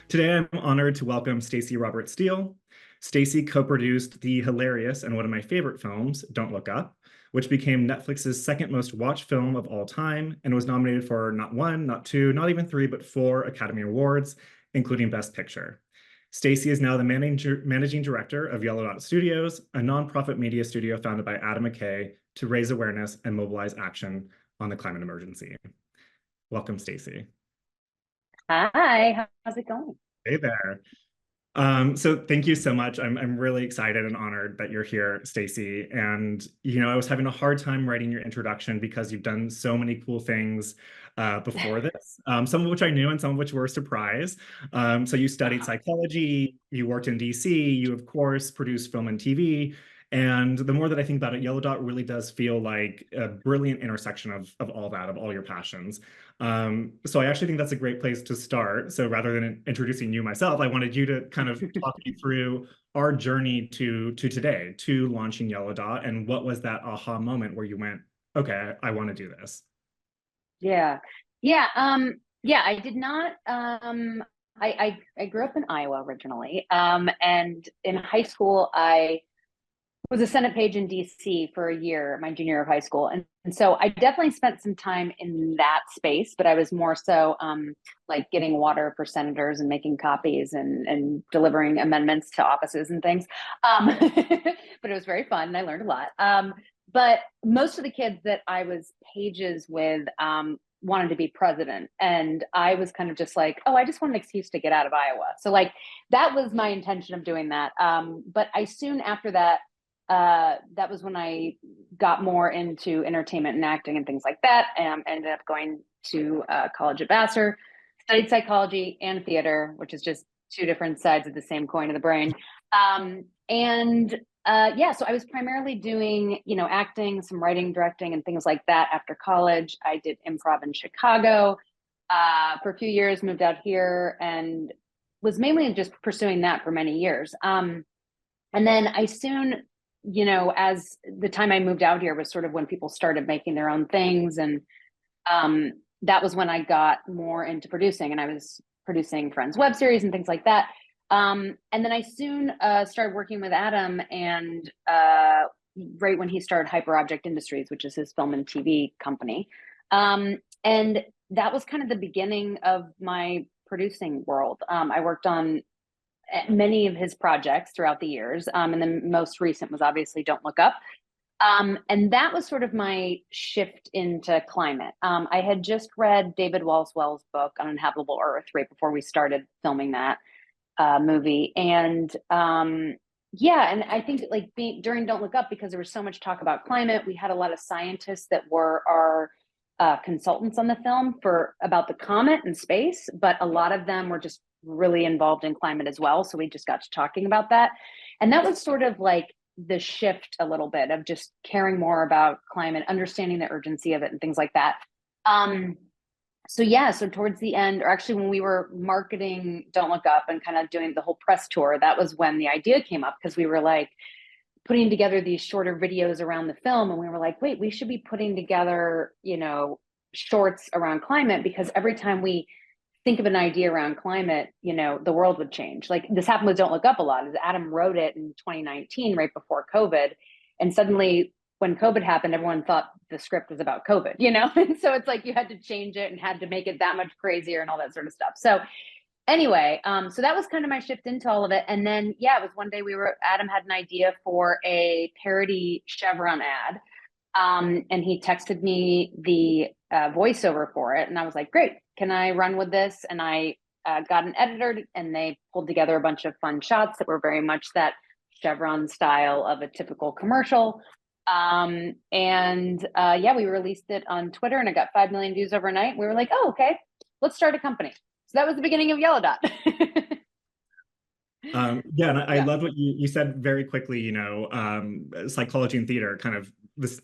Today, I'm honored to welcome Staci Roberts-Steele. Staci co-produced the hilarious and one of my favorite films, Don't Look Up, which became Netflix's second most watched film of all time and was nominated for not one, not two, not even three, but four Academy Awards, including Best Picture. Staci is now the managing director of Yellow Dot Studios, a nonprofit media studio founded by Adam McKay to raise awareness and mobilize action on the climate emergency. Welcome, Staci. Hi, how's it going? Hey there. So thank you so much. I'm really excited and honored that you're here, Staci. And I was having a hard time writing your introduction because you've done so many cool things before this. Some of which I knew and some of which were a surprise. So you studied psychology, you worked in DC, you of course produced film and TV. And the more that I think about it, Yellow Dot really does feel like a brilliant intersection of all that, of all your passions. So I actually think that's a great place to start. So rather than introducing you myself, I wanted you to kind of talk me through our journey to today, to launching Yellow Dot, and what was that aha moment where you went, okay, I want to do this. Yeah. I did not I grew up in Iowa originally. And in high school I was a Senate page in DC for a year, my junior year of high school. And so I definitely spent some time in that space, but I was more so like getting water for senators and making copies and delivering amendments to offices and things. But it was very fun and I learned a lot. But most of the kids that I was pages with wanted to be president. And I was kind of just like, oh, I just want an excuse to get out of Iowa. So like that was my intention of doing that. But I soon after that, that was when I got more into entertainment and acting and things like that. And ended up going to college at Vassar, studied psychology and theater, which is just two different sides of the same coin of the brain. So I was primarily doing, acting, some writing, directing, and things like that after college. I did improv in Chicago for a few years, moved out here, and was mainly just pursuing that for many years. And then I soon, as the time I moved out here was sort of when people started making their own things. And that was when I got more into producing, and I was producing Friends web series and things like that. And then I soon started working with Adam, and right when he started Hyper Object Industries, which is his film and TV company. And that was kind of the beginning of my producing world. I worked on many of his projects throughout the years. And the most recent was obviously Don't Look Up. And that was sort of my shift into climate. I had just read David Walswell's book, Uninhabitable Earth, right before we started filming that movie. And and I think like during Don't Look Up, because there was so much talk about climate, we had a lot of scientists that were our consultants on the film about the comet and space, but a lot of them were just really involved in climate as well. So we just got to talking about that. And that was sort of like the shift a little bit of just caring more about climate, understanding the urgency of it and things like that. So towards the end, or actually when we were marketing Don't Look Up and kind of doing the whole press tour, that was when the idea came up, because we were like putting together these shorter videos around the film. And we were like, wait, we should be putting together, shorts around climate, because every time we think of an idea around climate, the world would change. Like this happened with Don't Look Up a lot. As Adam wrote it in 2019, right before COVID. And suddenly when COVID happened, everyone thought the script was about COVID, And so it's like you had to change it and had to make it that much crazier and all that sort of stuff. So anyway, so that was kind of my shift into all of it. And then, it was one day Adam had an idea for a parody Chevron ad. And he texted me the voiceover for it. And I was like, great, can I run with this? And I got an editor, and they pulled together a bunch of fun shots that were very much that Chevron style of a typical commercial. We released it on Twitter, and it got 5 million views overnight. We were like, oh, okay, let's start a company. So that was the beginning of Yellow Dot. And I love what you said very quickly, psychology and theater, kind of this,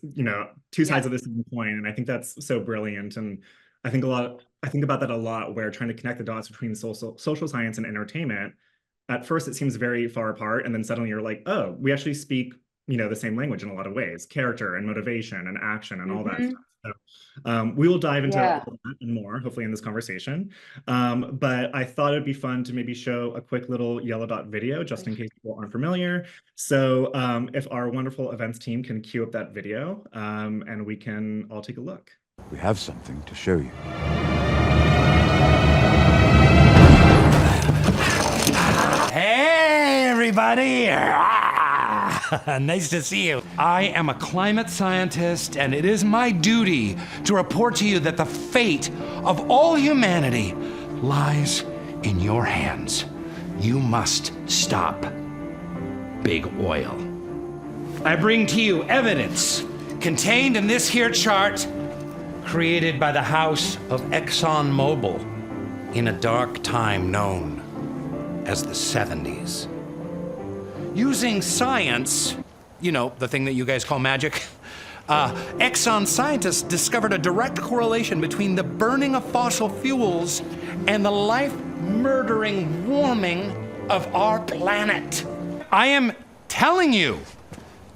two sides of the same coin. And I think that's so brilliant. And I think about that a lot, where trying to connect the dots between social science and entertainment, at first it seems very far apart. And then suddenly you're like, oh, we actually speak, the same language in a lot of ways, character and motivation and action and all that stuff. We will dive into all Yeah. of that and more, hopefully, in this conversation. But I thought it'd be fun to maybe show a quick little yellow dot video, just in case people aren't familiar. So if our wonderful events team can cue up that video, and we can all take a look. We have something to show you. Hey, everybody! Nice to see you. I am a climate scientist, and it is my duty to report to you that the fate of all humanity lies in your hands. You must stop big oil. I bring to you evidence contained in this here chart created by the House of ExxonMobil in a dark time known as the 70s. Using science, you know, the thing that you guys call magic, Exxon scientists discovered a direct correlation between the burning of fossil fuels and the life-murdering warming of our planet. I am telling you,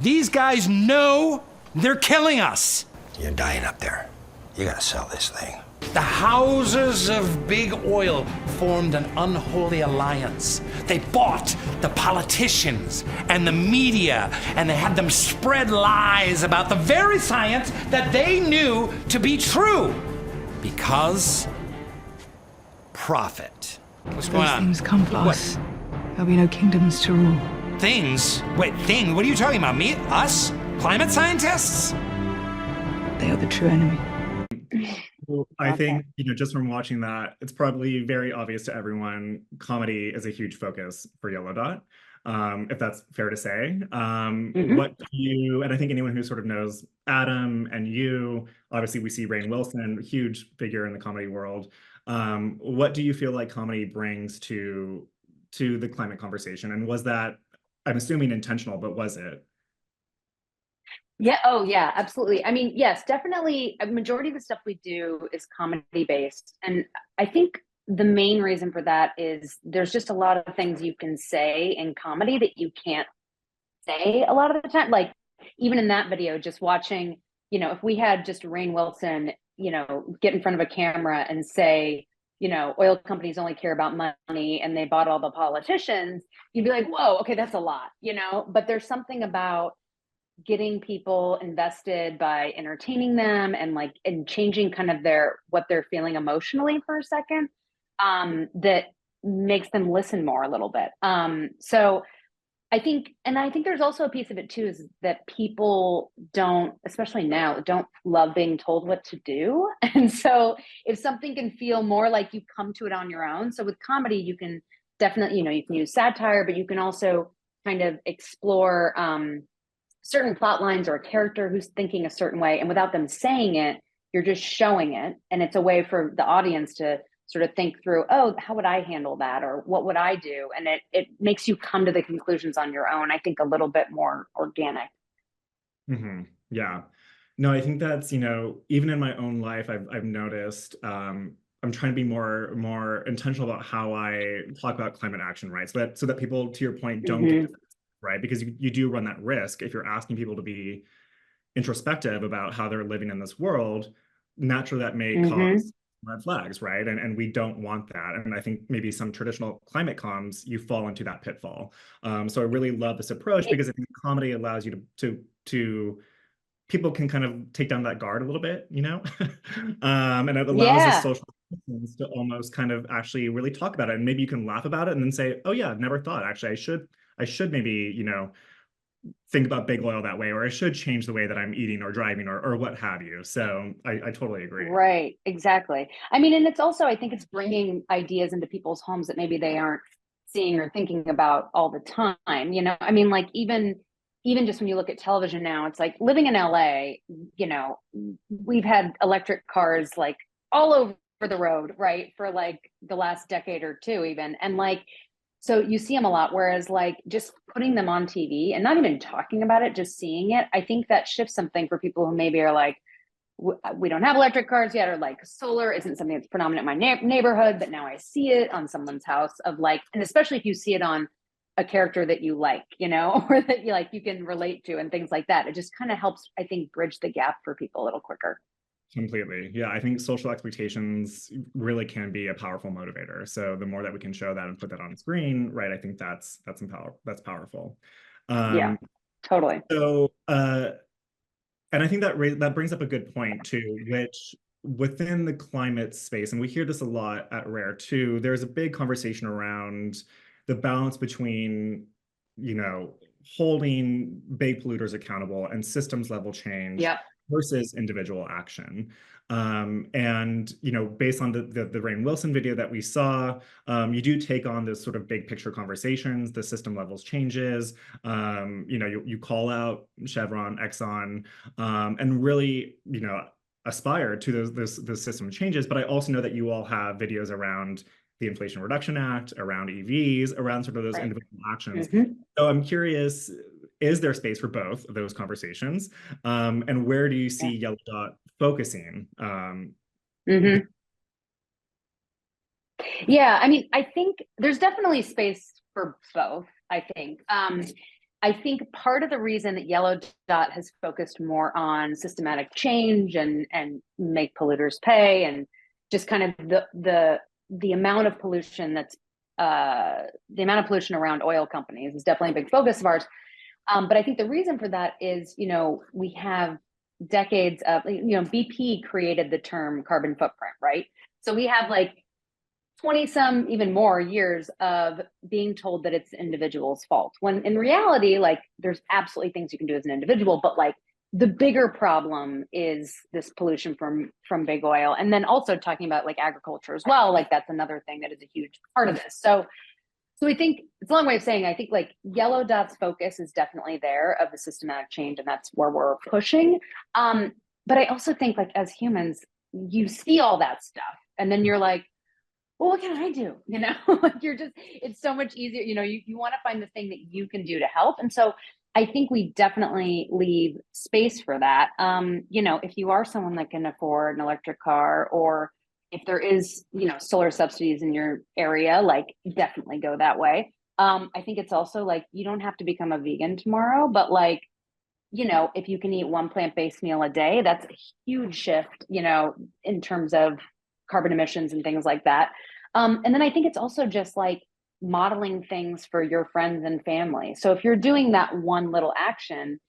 these guys know they're killing us. You're dying up there. You gotta sell this thing. The houses of big oil formed an unholy alliance. They bought the politicians and the media, and they had them spread lies about the very science that they knew to be true. Because profit. What's going on? Things come for us. There'll be no kingdoms to rule. Things? Wait, thing? What are you talking about? Me? Us? Climate scientists? They are the true enemy. I think, just from watching that, it's probably very obvious to everyone, comedy is a huge focus for Yellow Dot, if that's fair to say. What do you, and I think anyone who sort of knows Adam and you, obviously we see Rainn Wilson, huge figure in the comedy world. What do you feel like comedy brings to the climate conversation? And was that, I'm assuming, intentional, but was it? Yeah. Oh, yeah, absolutely. I mean, yes, definitely. A majority of the stuff we do is comedy based. And I think the main reason for that is there's just a lot of things you can say in comedy that you can't say a lot of the time. Like, even in that video, just watching, if we had just Rainn Wilson, get in front of a camera and say, oil companies only care about money and they bought all the politicians, you'd be like, whoa, okay, that's a lot, but there's something about getting people invested by entertaining them and changing kind of what they're feeling emotionally for a second, that makes them listen more a little bit. So I think there's also a piece of it too, is that people don't, especially now, don't love being told what to do. And so if something can feel more like you come to it on your own. So with comedy, you can definitely, you can use satire, but you can also kind of explore, certain plot lines or a character who's thinking a certain way, and without them saying it, you're just showing it, and it's a way for the audience to sort of think through, oh, how would I handle that, or what would I do? And it makes you come to the conclusions on your own, I think, a little bit more organic. Yeah, no, I think that's, even in my own life, I've noticed, I'm trying to be more intentional about how I talk about climate action, right? So that people, to your point, don't get, right? Because you do run that risk if you're asking people to be introspective about how they're living in this world. Naturally, that may cause red flags, right? And we don't want that. And I think maybe some traditional climate comms, you fall into that pitfall. So I really love this approach, because I think comedy allows you to people can kind of take down that guard a little bit, and it allows the social systems to almost kind of actually really talk about it. And maybe you can laugh about it and then say, oh yeah, I've never thought, actually, I should maybe, think about big oil that way, or I should change the way that I'm eating or driving or what have you. So I totally agree. Right, exactly. I mean, and it's also, I think it's bringing ideas into people's homes that maybe they aren't seeing or thinking about all the time. I mean, like even just when you look at television now, it's like living in LA, we've had electric cars like all over the road, right? For like the last decade or two even. And like, so you see them a lot, whereas like just putting them on TV and not even talking about it, just seeing it, I think that shifts something for people who maybe are like, we don't have electric cars yet, or like solar isn't something that's predominant in my neighborhood, but now I see it on someone's house, of like, and especially if you see it on a character that you like, or that you can relate to and things like that. It just kind of helps, I think, bridge the gap for people a little quicker. Completely. Yeah, I think social expectations really can be a powerful motivator. So the more that we can show that and put that on screen, right, I think that's powerful. Yeah, Um, totally. so and I think that brings up a good point too, which within the climate space, and we hear this a lot at Rare too, there's a big conversation around the balance between, you know, holding big polluters accountable and systems level change Yeah. versus individual action. And you know, based on the Rainn Wilson video that we saw, you do take on this sort of big picture conversations, the system levels changes. You know, you call out Chevron, Exxon, and really, you know, aspire to those system changes. But I also know that you all have videos around the Inflation Reduction Act, around EVs, around sort of those Right. individual actions. Mhm. So I'm curious, is there space for both of those conversations? And where do you see Yellow Dot focusing? Mhm. Yeah, I mean, I think there's definitely space for both, I think. I think part of the reason that Yellow Dot has focused more on systematic change and make polluters pay, and just kind of the amount of pollution that's the amount of pollution around oil companies is definitely a big focus of ours. But I think the reason for that is, you know, we have decades of, you know, BP created the term carbon footprint, right? So we have like 20 some, even more years of being told that it's the individual's fault. When in reality, like, there's absolutely things you can do as an individual, but like the bigger problem is this pollution from big oil. And then also talking about like agriculture as well, like that's another thing that is a huge part of this. So I think it's a long way of saying, I think like Yellow Dot's focus is definitely there of the systematic change, and that's where we're pushing. But I also think like as humans, you see all that stuff and then you're like, well, what can I do? You know, like you're just, it's so much easier. You know, you want to find the thing that you can do to help. And so I think we definitely leave space for that. You know, if you are someone that can afford an electric car, or if there is, you know, solar subsidies in your area, like definitely go that way. I think it's also like, you don't have to become a vegan tomorrow, but like, you know, if you can eat one plant-based meal a day, that's a huge shift, you know, in terms of carbon emissions and things like that. And then I think it's also just like modeling things for your friends and family. So if you're doing that one little action,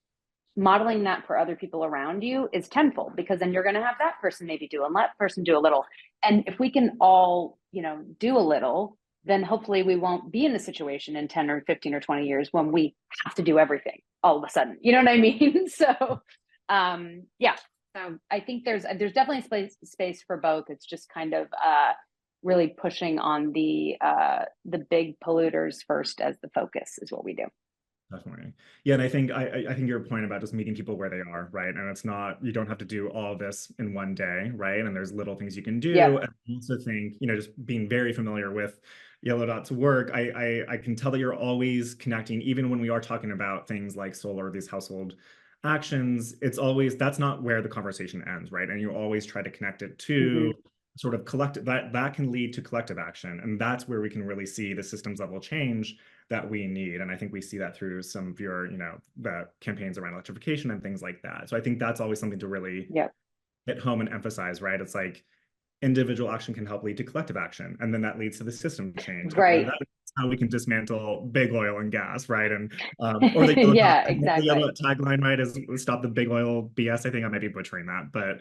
modeling that for other people around you is tenfold, because then you're going to have that person maybe do and that person do a little. And if we can all, you know, do a little, then hopefully we won't be in a situation in 10 or 15 or 20 years when we have to do everything all of a sudden. You know what I mean? So yeah. So I think there's definitely space for both. It's just kind of really pushing on the big polluters first as the focus is what we do. Definitely. Yeah, and I think your point about just meeting people where they are, right? And it's not, you don't have to do all this in one day, right? And there's little things you can do. Yeah. And I also think, you know, just being very familiar with Yellow Dot's work, I can tell that you're always connecting, even when we are talking about things like solar, these household actions, it's always, that's not where the conversation ends, right? And you always try to connect it to sort of collective, that can lead to collective action. And that's where we can really see the systems level change that we need. And I think we see that through some of your, you know, the campaigns around electrification and things like that. So I think that's always something to really hit home and emphasize, right? It's like individual action can help lead to collective action. And then that leads to the system change. Right. And that's how we can dismantle big oil and gas, right? And or the yeah, exactly. The yellow tagline, right, is stop the big oil BS. I think I might be butchering that, but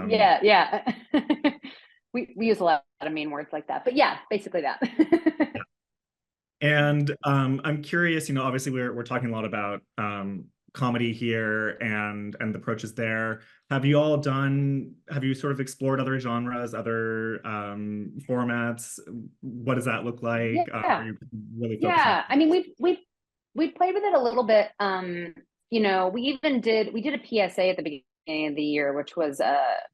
yeah. we use a lot of mean words like that, but yeah, basically that. Yeah. And I'm curious, you know, obviously we're talking a lot about comedy here and the approaches there. Have you sort of explored other genres, other formats? What does that look like? Are you really focused Yeah, I mean, we've played with it a little bit. You know, we did a PSA at the beginning of the year, which was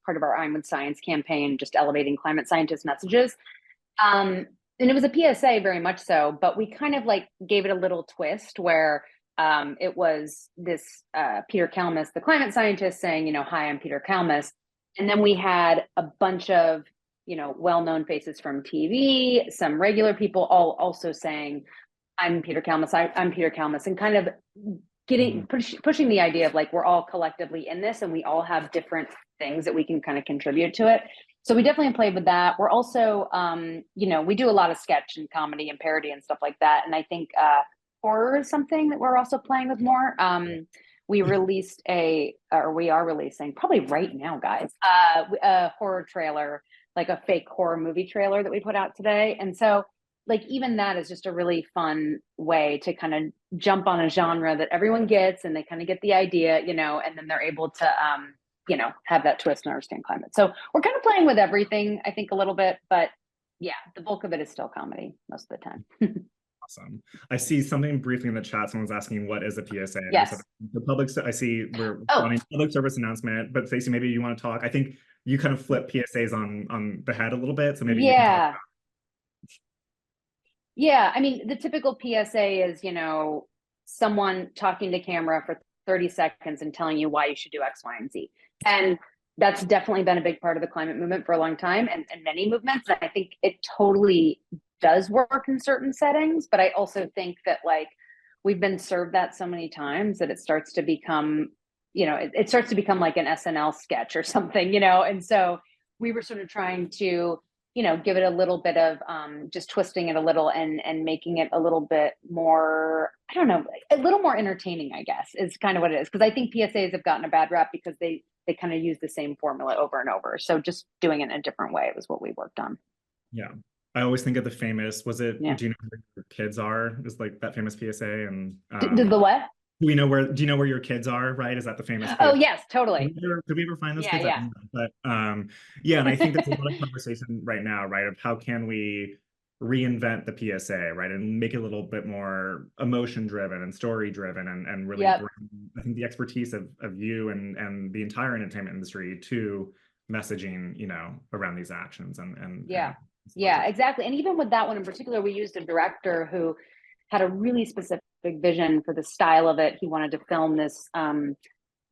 part of our I'm with Science campaign, just elevating climate scientist messages. And it was a PSA very much so, but we kind of like gave it a little twist where it was this Peter Kalmus, the climate scientist, saying, you know, hi, I'm Peter Kalmus. And then we had a bunch of, you know, well-known faces from TV, some regular people all also saying, I'm Peter Kalmus, I'm Peter Kalmus, and kind of getting pushing the idea of like, we're all collectively in this and we all have different things that we can kind of contribute to it. So we definitely played with that. We're also, you know, we do a lot of sketch and comedy and parody and stuff like that. And I think horror is something that we're also playing with more. We released or we are releasing probably right now, guys, a horror trailer, like a fake horror movie trailer that we put out today. And so like even that is just a really fun way to kind of jump on a genre that everyone gets and they kind of get the idea, you know, and then they're able to, you know, have that twist and understand climate. So we're kind of playing with everything, I think, a little bit, but yeah, the bulk of it is still comedy most of the time. Awesome. I see something briefly in the chat. Someone's asking, what is a PSA? Yes. So the public, I see we're Oh. on a public service announcement, but Staci, maybe you want to talk. I think you kind of flip PSAs on the head a little bit. So maybe you can talk about. Yeah, I mean, the typical PSA is, you know, someone talking to camera for 30 seconds and telling you why you should do X, Y, and Z. And that's definitely been a big part of the climate movement for a long time, and many movements. And I think it totally does work in certain settings, but I also think that like we've been served that so many times that it starts to become, you know, it starts to become like an SNL sketch or something, you know. And so we were sort of trying to, you know, give it a little bit of just twisting it a little and making it a little bit more, I don't know, a little more entertaining, I guess, is kind of what it is. Because I think PSAs have gotten a bad rap because they kind of use the same formula over and over. So just doing it in a different way was what we worked on. Yeah. I always think of the famous, was it, Yeah. do you know where your kids are? Is like that famous PSA? And The what? do you know where your kids are, right? Is that the famous PSA? Oh, yes, totally. Did we ever find those Yeah, kids? yeah. But yeah, and I think there's a lot of conversation right now, right, of how can we reinvent the PSA, right, and make it a little bit more emotion driven and story driven, and really bring, I think, the expertise of you and the entire entertainment industry to messaging, you know, around these actions and yeah, exactly. And even with that one in particular, we used a director who had a really specific vision for the style of it. He wanted to film this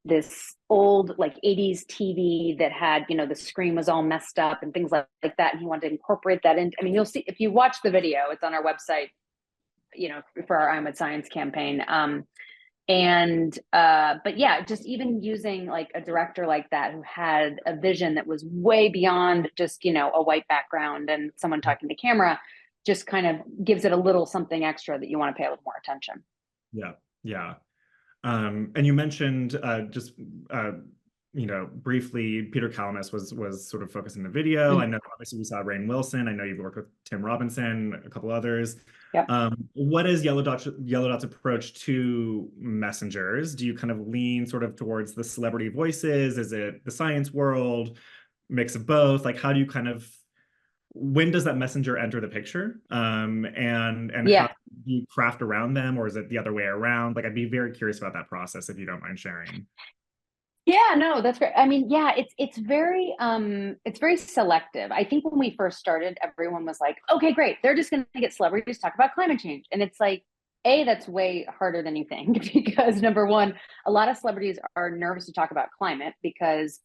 this old like 80s TV that had, you know, the screen was all messed up and things like that. And he wanted to incorporate that in. I mean, you'll see if you watch the video, it's on our website, you know, for our I'm with Science campaign. But yeah, just even using like a director like that who had a vision that was way beyond just, you know, a white background and someone talking to camera, just kind of gives it a little something extra that you want to pay a little more attention. Yeah. And you mentioned you know, briefly, Peter Calamus was sort of focused in the video. I know obviously we saw Rainn Wilson. I know you've worked with Tim Robinson, a couple others. Yep. What is Yellow Dot's approach to messengers? Do you kind of lean sort of towards the celebrity voices? Is it the science world, mix of both? Like, how do you kind of, when does that messenger enter the picture? And how do you craft around them, or is it the other way around? Like, I'd be very curious about that process if you don't mind sharing. Yeah, no, that's great. I mean, yeah, it's very selective. I think when we first started, everyone was like, okay, great, they're just going to get celebrities to talk about climate change. And it's like, that's way harder than you think, because number one, a lot of celebrities are nervous to talk about climate because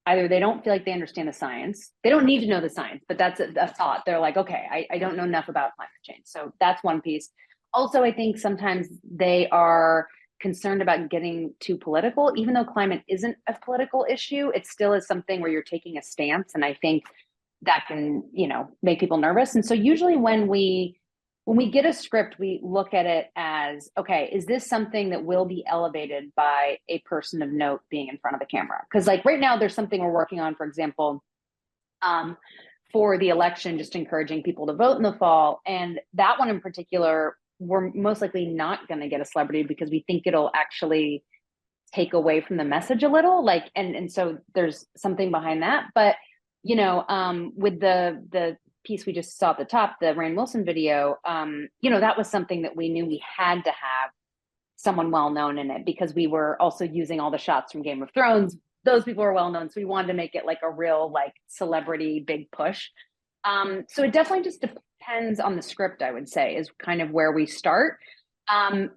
either they don't feel like they understand the science, they don't need to know the science, but that's a thought. They're like, okay, I don't know enough about climate change. So that's one piece. Also, I think sometimes they are concerned about getting too political. Even though climate isn't a political issue, it still is something where you're taking a stance. And I think that can, you know, make people nervous. And so usually when we get a script, we look at it as, okay, is this something that will be elevated by a person of note being in front of the camera? Because like right now there's something we're working on, for example, for the election, just encouraging people to vote in the fall. And that one in particular, we're most likely not going to get a celebrity because we think it'll actually take away from the message a little, like, and so there's something behind that. But, you know, with the piece we just saw at the top, the Rainn Wilson video, you know, that was something that we knew we had to have someone well-known in it because we were also using all the shots from Game of Thrones. Those people are well-known. So we wanted to make it like a real like celebrity big push. So it definitely just depends on the script, I would say, is kind of where we start.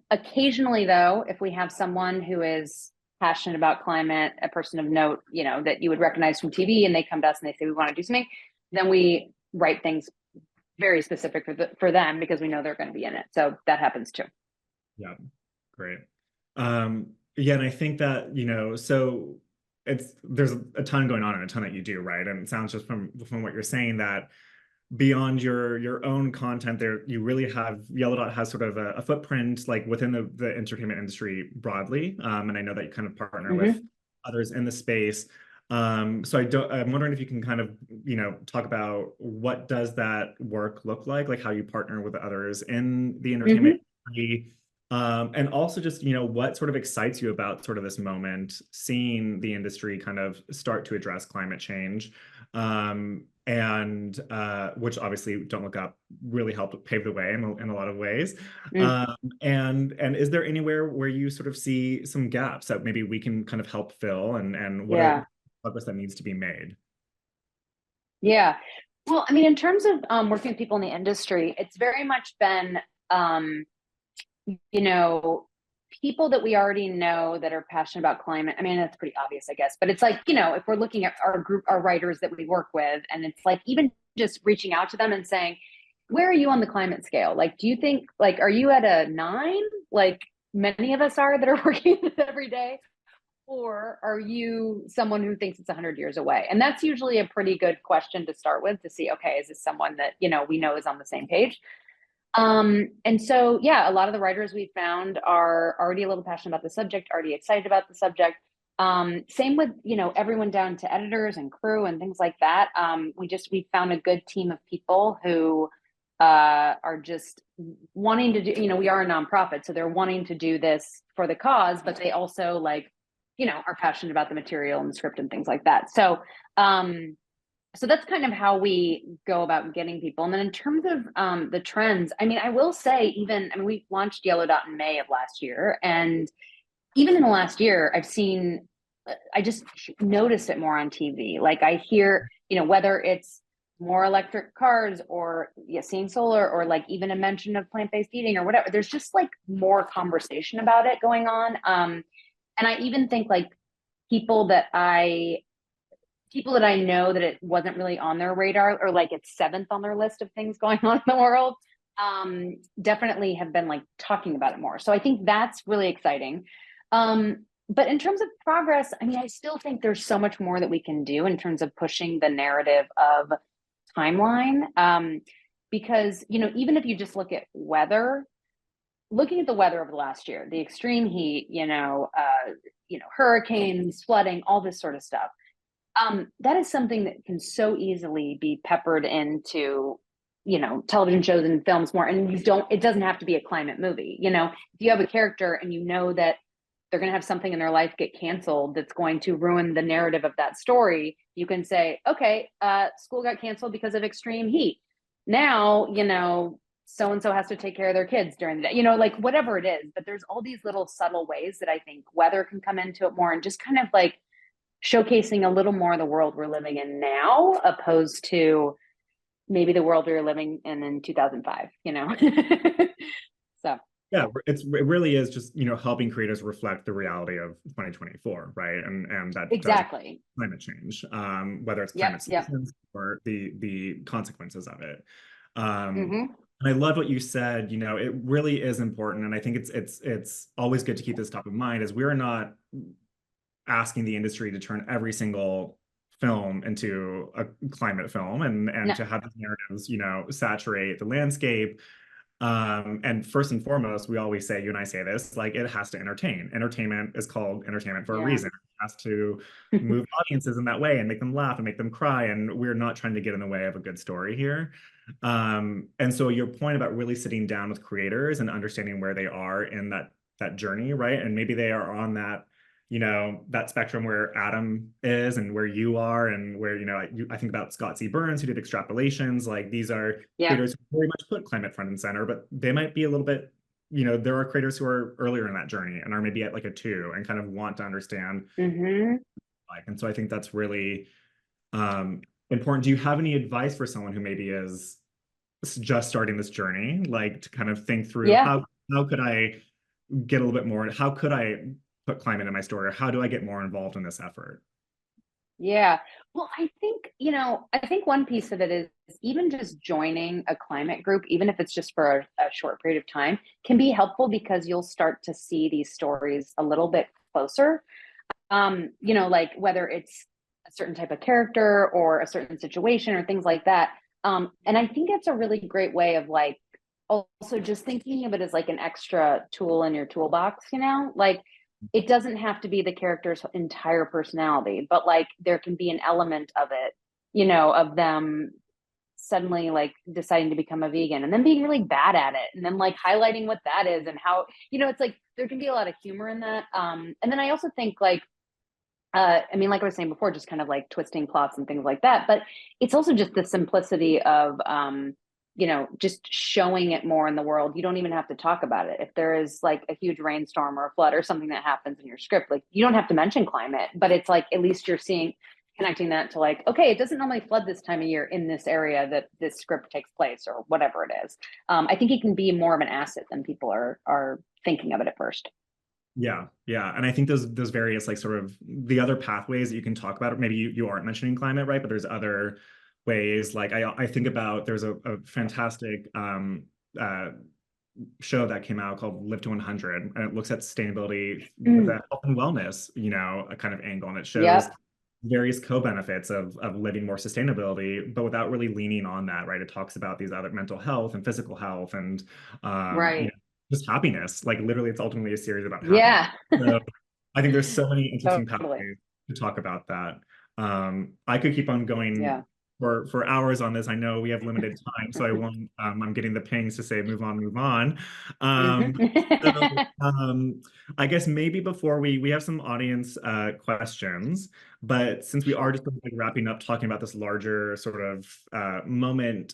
Occasionally, though, if we have someone who is passionate about climate, a person of note, you know, that you would recognize from TV, and they come to us and they say, we want to do something, then we write things very specific for them because we know they're going to be in it. So that happens too. Yeah, great. Yeah, and I think that, you know, so there's a ton going on and a ton that you do, right? And it sounds just from what you're saying that beyond your own content there, you really have Yellow Dot has sort of a footprint like within the entertainment industry broadly. And I know that you kind of partner with others in the space. So I'm wondering if you can kind of, talk about what does that work look like how you partner with others in the entertainment industry. And also just, what sort of excites you about sort of this moment, seeing the industry kind of start to address climate change. And which obviously Don't Look Up really helped pave the way in a lot of ways. And is there anywhere where you sort of see some gaps that maybe we can kind of help fill and what are progress that needs to be made? Yeah. Well, I mean, in terms of working with people in the industry, it's very much been, people that we already know that are passionate about climate. I mean, that's pretty obvious, I guess, but it's like, if we're looking at our group, our writers that we work with, and it's like, even just reaching out to them and saying, where are you on the climate scale? Like, do you think, like, are you at a 9? Like many of us are that are working this every day? Or are you someone who thinks it's 100 years away? And that's usually a pretty good question to start with, to see, okay, is this someone that, we know is on the same page? And so, yeah, a lot of the writers we found are already a little passionate about the subject, already excited about the subject. Same with, everyone down to editors and crew and things like that. We found a good team of people who are just wanting to do, we are a nonprofit, so they're wanting to do this for the cause, but they also are passionate about the material and the script and things like that. So, so that's kind of how we go about getting people. And then in terms of the trends, I mean, I will say we launched Yellow Dot in May of last year. And even in the last year, I just noticed it more on TV. Like I hear, whether it's more electric cars or seeing solar or like even a mention of plant-based eating or whatever, there's just like more conversation about it going on. And I even think like people that I know that it wasn't really on their radar, or like it's 7th on their list of things going on in the world, definitely have been like talking about it more. So I think that's really exciting. But in terms of progress, I mean, I still think there's so much more that we can do in terms of pushing the narrative of timeline. Because, even if you just look at weather, looking at the weather over the last year, the extreme heat, hurricanes, flooding, all this sort of stuff. That is something that can so easily be peppered into, television shows and films more. And it doesn't have to be a climate movie. If you have a character and you know that they're going to have something in their life get canceled that's going to ruin the narrative of that story, you can say, okay, school got canceled because of extreme heat. Now, so-and-so has to take care of their kids during the day, like whatever it is. But there's all these little subtle ways that I think weather can come into it more, and just kind of like showcasing a little more of the world we're living in now, opposed to maybe the world we were living in 2005, So yeah, it really is just, helping creators reflect the reality of 2024, right? And that exactly climate change, whether it's climate solutions or the consequences of it. And I love what you said, it really is important. And I think it's always good to keep this top of mind, as we're not asking the industry to turn every single film into a climate film and to have these narratives, saturate the landscape. And first and foremost, we always say, you and I say this, like it has to entertain. Entertainment is called entertainment for a reason. It has to move audiences in that way and make them laugh and make them cry. And we're not trying to get in the way of a good story here. And so your point about really sitting down with creators and understanding where they are in that journey, right? And maybe they are on that, that spectrum where Adam is and where you are, and where, I think about Scott C. Burns, who did Extrapolations. Like these are creators who very much put climate front and center, but they might be a little bit, there are creators who are earlier in that journey and are maybe at like a 2 and kind of want to understand. And so I think that's really important. Do you have any advice for someone who maybe is just starting this journey, like to kind of think through how could I get a little bit more, how could I put climate in my story, or how do I get more involved in this effort? Yeah, well, I think one piece of it is even just joining a climate group, even if it's just for a short period of time, can be helpful, because you'll start to see these stories a little bit closer. You know, like whether it's a certain type of character or a certain situation or things like that. And I think it's a really great way of like also just thinking of it as like an extra tool in your toolbox, you know, like it doesn't have to be the character's entire personality, but like there can be an element of it, you know, of them suddenly like deciding to become a vegan and then being really bad at it and then like highlighting what that is and how, you know, it's like there can be a lot of humor in that. And then I also think like I mean, like I was saying before, just kind of like twisting plots and things like that. But it's also just the simplicity of, you know, just showing it more in the world. You don't even have to talk about it. If there is like a huge rainstorm or a flood or something that happens in your script, like you don't have to mention climate, but it's like at least you're seeing, connecting that to like, okay, it doesn't normally flood this time of year in this area that this script takes place or whatever it is. I think it can be more of an asset than people are thinking of it at first. Yeah, yeah. And I think those various like sort of the other pathways that you can talk about, maybe you aren't mentioning climate, right? But there's other ways. Like I think about there's a fantastic uh show that came out called Live to 100, and it looks at sustainability with a health and wellness, you know, a kind of angle, and it shows Yep. various co-benefits of living more sustainability, but without really leaning on that, right? It talks about these other mental health and physical health and you know, Right. just happiness. Like literally, it's ultimately a series about happiness. Yeah. So I think there's so many interesting Totally. pathways to talk about that. I could keep on going Yeah. for hours on this. I know we have limited time, so I won't. I'm getting the pings to say move on, move on. Um, so Mhm. I guess maybe before we have some audience questions, but since we are Sure. just like wrapping up talking about this larger sort of moment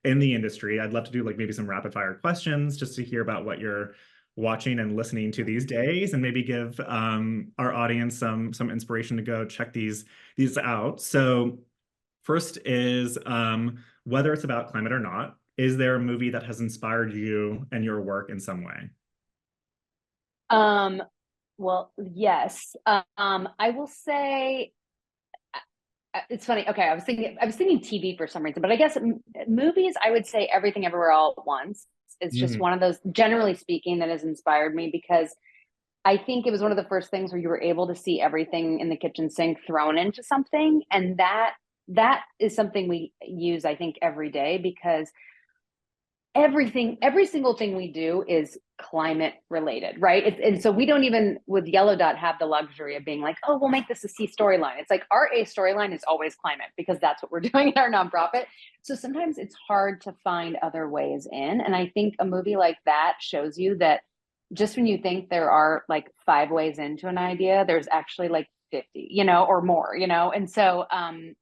in the industry, I'd love to do like maybe some rapid fire questions just to hear about what you're watching and listening to these days, and maybe give our audience some inspiration to go check these out. So first is whether it's about climate or not, is there a movie that has inspired you and your work in some way? Um, well, yes. I will say it's funny. Okay, I was thinking TV for some reason, but I guess movies, I would say Everything Everywhere All at Once is just Mm, one of those, generally speaking, that has inspired me because I think it was one of the first things where you were able to see everything in the kitchen sink thrown into something, and that is something we use, I think, every day because every single thing we do is climate related, right? And so we don't even with Yellow Dot have the luxury of being like, oh, we'll make this a C storyline. It's like our A storyline is always climate because that's what we're doing in our nonprofit. So sometimes it's hard to find other ways in. And I think a movie like that shows you that just when you think there are like five ways into an idea, there's actually like 50, you know, or more, you know. And so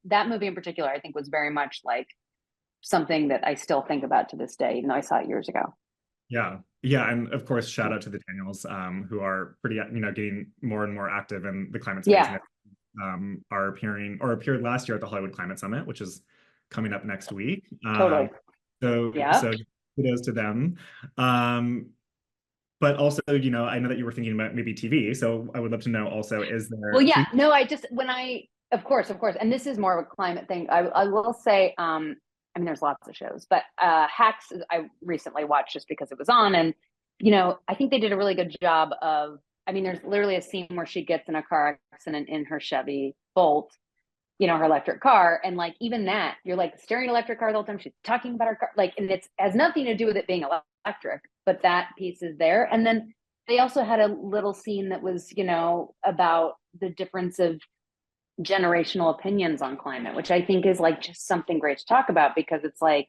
that movie in particular, I think was very much like something that I still think about to this day, even though I saw it years ago. yeah, yeah, and of course, shout out to the Daniels, who are pretty, you know, getting more and more active in the climate space, Yeah, and are appearing or appeared last year at the Hollywood Climate Summit, which is coming up next week. totally. Yeah. So kudos to them. Um, but also, you know, I know that you were thinking about maybe TV, so I would love to know also, is Well, there yeah, TV? no, I just when I of course, and this is more of a climate thing. I will say, I mean, there's lots of shows, but Hacks I recently watched just because it was on, and you know, I think they did a really good job of. I mean, there's literally a scene where she gets in a car accident in her Chevy Bolt, you know, her electric car, and like even that, you're like staring at electric car the whole time. She's talking about her car, like, and it's has nothing to do with it being electric, but that piece is there. And then they also had a little scene that was, you know, about the difference of generational opinions on climate, which I think is like just something great to talk about because it's like,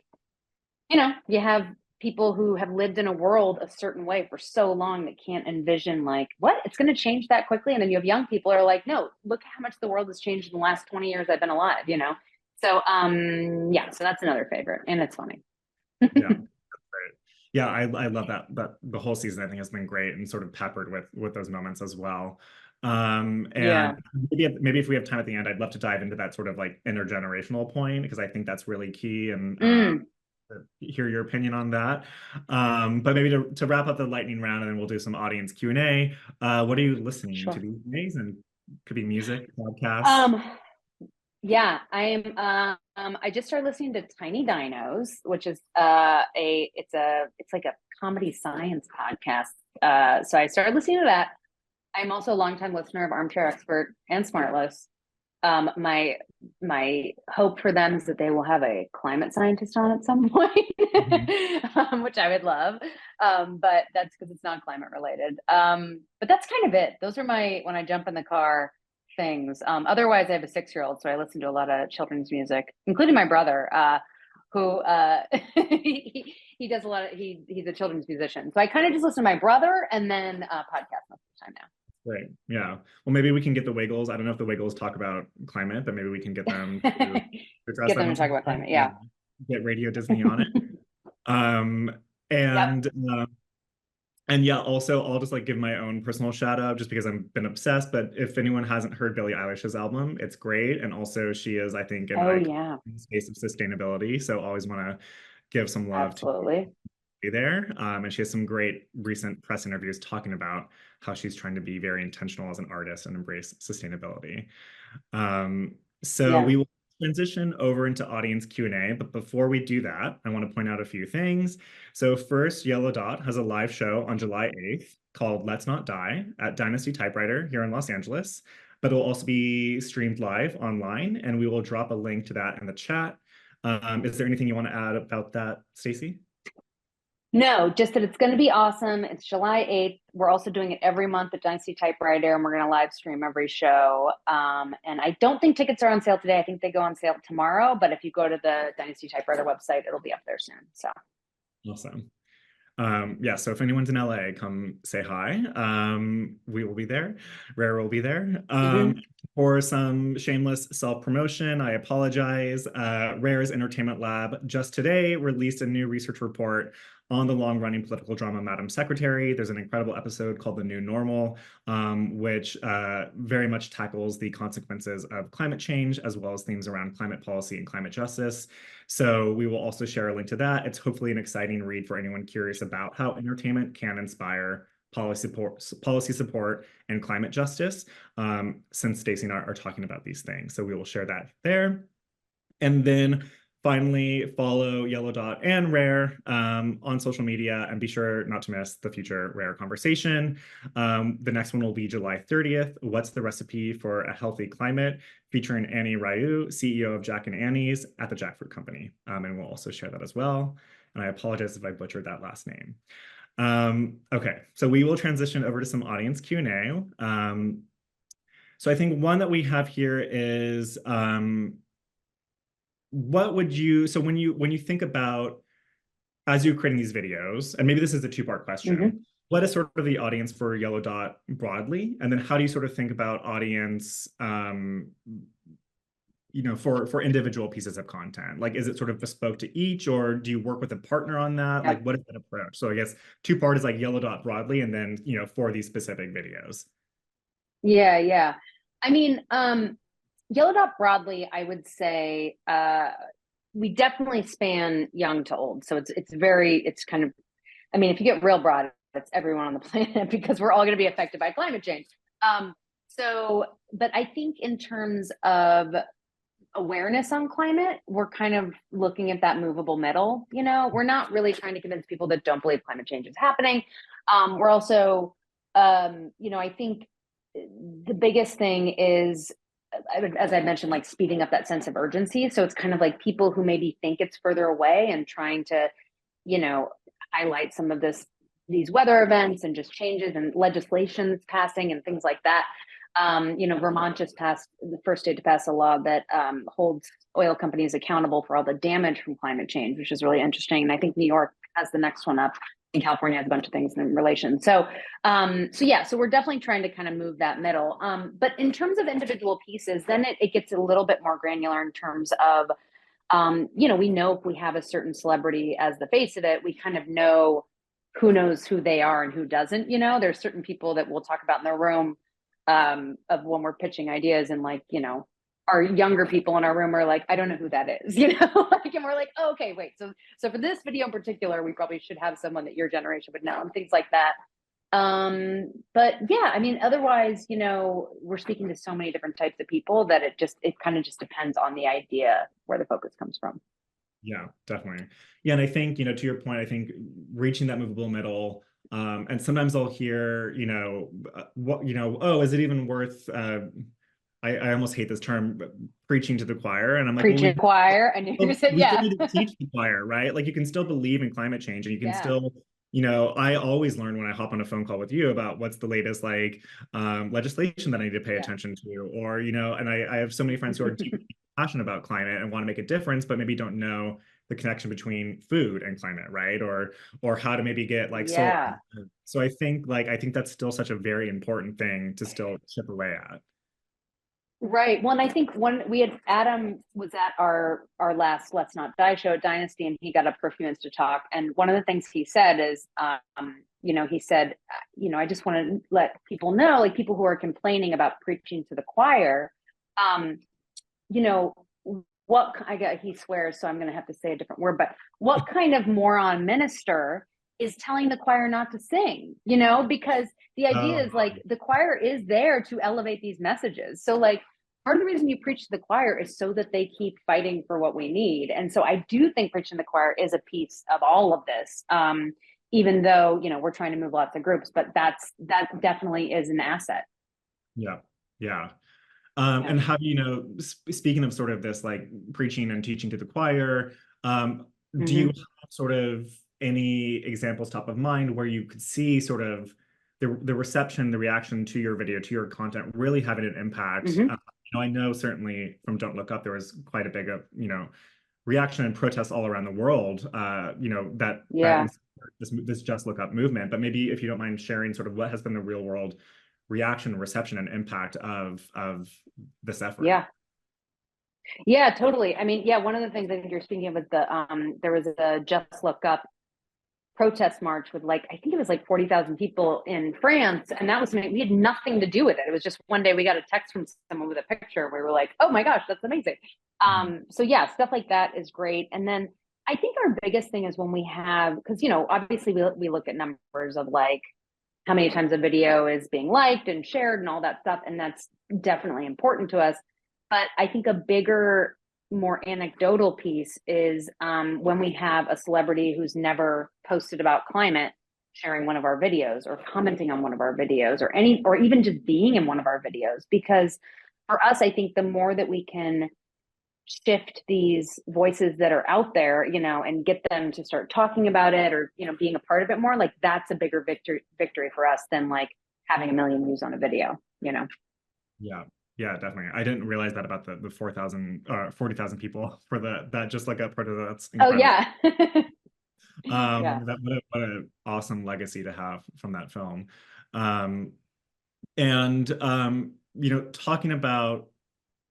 you know, you have people who have lived in a world a certain way for so long that can't envision like what it's going to change that quickly, and then you have young people who are like, no, look how much the world has changed in the last 20 years I've been alive, you know. So yeah, so that's another favorite, and it's funny. Yeah, great. Yeah, I love that the whole season I think has been great and sort of peppered with those moments as well. And Yeah. maybe if we have time at the end, I'd love to dive into that sort of like intergenerational point because I think that's really key, and Mm, hear your opinion on that. But maybe to wrap up the lightning round, and then we'll do some audience Q&A. What are you listening to sure. these days? And could be music, podcasts. um yeah, I just started listening to Tiny Dinos, which is it's like a comedy science podcast. So I started listening to that. I'm also a longtime listener of Armchair Expert and Smartless. My hope for them is that they will have a climate scientist on at some point, which I would love. But that's because it's not climate related. But that's kind of it. Those are my, when I jump in the car, things. Otherwise, I have a 6-year-old, so I listen to a lot of children's music, including my brother, who he does a lot of, he's a children's musician. So I kind of just listen to my brother and then podcast most of the time now. Right. Yeah. Well, maybe we can get the Wiggles. I don't know if the Wiggles talk about climate, but maybe we can get them to address Get that them to talk about climate. Yeah. Get Radio Disney on it. And Yep. And yeah, also I'll just like give my own personal shout out just because I've been obsessed. But if anyone hasn't heard Billie Eilish's album, it's great. And also she is, I think, in in the space of sustainability. So always want to give some love to be there. And she has some great recent press interviews talking about how she's trying to be very intentional as an artist and embrace sustainability. We will transition over into audience Q&A, but before we do that, I want to point out a few things. So first, Yellow Dot has a live show on July 8th called Let's Not Die at Dynasty Typewriter here in Los Angeles, but it will also be streamed live online, and we will drop a link to that in the chat. Is there anything you want to add about that, Staci? No, just that it's going to be awesome. It's July 8th. We're also doing it every month at Dynasty Typewriter, and we're going to live stream every show. And I don't think tickets are on sale today. I think they go on sale tomorrow. But if you go to the Dynasty Typewriter website, it'll be up there soon. So awesome. Yeah, so if anyone's in LA, come say hi. We will be there. Rare will be there. For some shameless self-promotion, I apologize. Rare's Entertainment Lab just today released a new research report on the long-running political drama Madam Secretary. There's an incredible episode called The New Normal, which very much tackles the consequences of climate change, as well as themes around climate policy and climate justice. So we will also share a link to that. It's hopefully an exciting read for anyone curious about how entertainment can inspire policy support, and climate justice, since Staci and I are talking about these things. So we will share that there. And then finally, follow Yellow Dot and Rare on social media, and be sure not to miss the future Rare conversation. The next one will be July 30th. What's the recipe for a healthy climate? Featuring Annie Ryu, CEO of Jack and Annie's at the Jackfruit Company. And we'll also share that as well. And I apologize if I butchered that last name. Okay, so we will transition over to some audience Q&A. So I think one that we have here is, what would you, so when you think about, as you're creating these videos, and maybe this is a two-part question, what is sort of the audience for Yellow Dot broadly? And then how do you sort of think about audience, for individual pieces of content? Like, is it sort of bespoke to each, or do you work with a partner on that? Like, what is that approach? So I guess two-part is like Yellow Dot broadly, and then, for these specific videos. Yeah. I mean, Yellow Dot broadly, I would say we definitely span young to old. So it's kind of, I mean, if you get real broad, it's everyone on the planet, because we're all going to be affected by climate change. But I think in terms of awareness on climate, we're kind of looking at that movable middle. We're not really trying to convince people that don't believe climate change is happening. We're also, I think the biggest thing is, as I mentioned, like speeding up that sense of urgency. So it's kind of like people who maybe think it's further away and trying to, highlight some of these weather events and just changes and legislations passing and things like that. Vermont just passed the first state to pass a law that holds oil companies accountable for all the damage from climate change, which is really interesting. And I think New York has the next one up, and California has a bunch of things in relation. So we're definitely trying to kind of move that middle. But in terms of individual pieces, then it gets a little bit more granular in terms of, we know if we have a certain celebrity as the face of it, we kind of know who knows who they are and who doesn't. There's certain people that we'll talk about in the room of when we're pitching ideas, and our younger people in our room are like, I don't know who that is, and we're like, oh, okay, wait. So for this video in particular, we probably should have someone that your generation would know, and things like that. But yeah, I mean, otherwise, we're speaking to so many different types of people that it kind of just depends on the idea where the focus comes from. Yeah, definitely. Yeah, and I think, to your point, I think reaching that movable middle And sometimes I'll hear, what, oh, is it even worth, I almost hate this term, but preaching to the choir. And I'm like, well, Preaching to the choir, and you said, we still yeah. need to teach the choir, right? Like you can still believe in climate change, and you can Yeah. still, I always learn when I hop on a phone call with you about what's the latest legislation that I need to pay attention to, or, and I have so many friends who are deeply passionate about climate and want to make a difference, but maybe don't know the connection between food and climate, right? Or how to maybe get solar. So I think that's still such a very important thing to still chip away at. Right. Well, and I think Adam was at our last Let's Not Die show at Dynasty, and he got up for a few minutes to talk. And one of the things he said is, he said, I just want to let people know, like people who are complaining about preaching to the choir, he swears, so I'm going to have to say a different word, but what kind of moron minister is telling the choir not to sing, because the idea is like the choir is there to elevate these messages. So like part of the reason you preach to the choir is so that they keep fighting for what we need. And so I do think preaching to the choir is a piece of all of this, even though, we're trying to move lots of groups, but that definitely is an asset. Yeah. Yeah. And how speaking of sort of this like preaching and teaching to the choir, do you have sort of any examples top of mind where you could see sort of the reception, the reaction to your video, to your content really having an impact? I know certainly from Don't Look Up, there was quite a big, reaction and protests all around the world, that this Just Look Up movement. But maybe if you don't mind sharing sort of what has been the real world reaction, reception, and impact of this effort. Yeah, totally. I mean, one of the things I think you're speaking of was there was a Just Look Up protest march with I think it was 40,000 people in France, and that was we had nothing to do with it. It was just one day we got a text from someone with a picture. We were like, oh my gosh, that's amazing. So yeah, stuff like that is great. And then I think our biggest thing is when we have, because obviously we look at numbers of how many times a video is being liked and shared and all that stuff, and that's definitely important to us. But I think a bigger, more anecdotal piece is when we have a celebrity who's never posted about climate sharing one of our videos or commenting on one of our videos or even just being in one of our videos. Because for us, I think the more that we can shift these voices that are out there, and get them to start talking about it or, being a part of it more, that's a bigger victory for us than having 1 million views on a video, Yeah, definitely. I didn't realize that about the 40,000 people for that Just Look Up part of that's incredible. What an awesome legacy to have from that film. Talking about